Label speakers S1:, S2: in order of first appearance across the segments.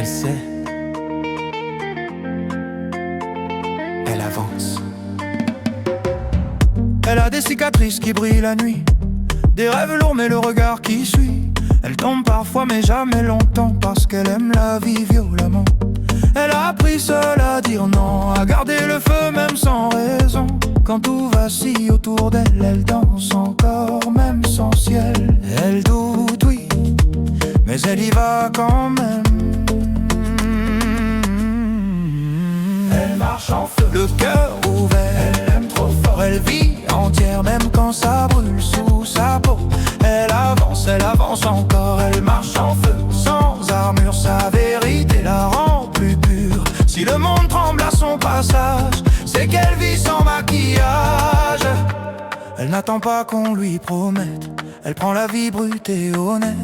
S1: Elle sait, elle avance. Elle a des cicatrices qui brillent la nuit, des rêves lourds mais le regard qui suit. Elle tombe parfois mais jamais longtemps, parce qu'elle aime la vie violemment. Elle a appris seule à dire non, à garder le feu même sans raison. Quand tout vacille autour d'elle, elle danse encore même sans ciel. Elle doute, oui, mais elle y va quand même. Elle marche en feu, le cœur ouvert. Elle aime trop fort, elle vit entière même quand ça brûle sous sa peau. Elle avance encore, elle marche en feu, sans armure. Sa vérité la rend plus pure. Si le monde tremble à son passage, c'est qu'elle vit sans maquillage. Elle n'attend pas qu'on lui promette, elle prend la vie brute et honnête.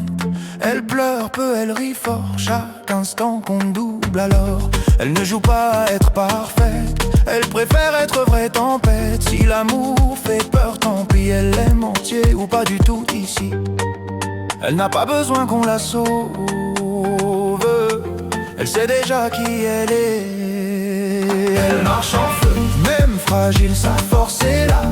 S1: Elle pleure peu, elle rit fort, chaque instant qu'on double alors. Elle ne joue pas à être parfaite, elle préfère être vraie tempête. Si l'amour fait peur, tant pis, elle aime entier ou pas du tout ici. Elle n'a pas besoin qu'on la sauve, elle sait déjà qui elle est. Elle marche en feu, même fragile, sa force est là.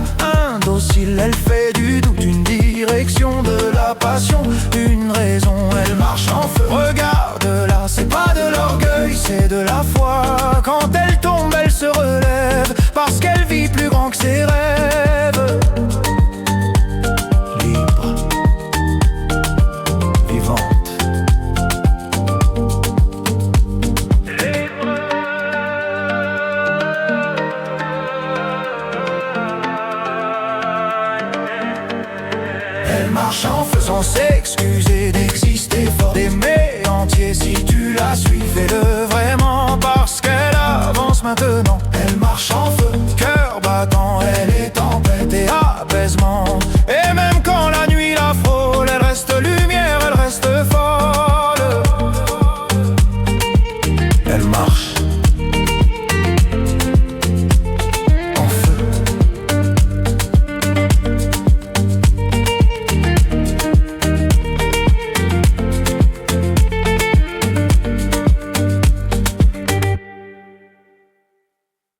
S1: Indocile, elle fait du doute une direction, de la passion, une raison. Elle marche en feu, regarde là, c'est pas de l'orgueil, c'est de la foi. Quand elle tombe, elle se relève, parce qu'elle vit plus grand que ses rêves. Libre, vivante. Elle marche en feu sans s'excuser d'exister fort, d'aimer entier. Si tu la suis, fais-le vraiment, parce qu'elle avance maintenant. Elle marche en feu, cœur battant, elle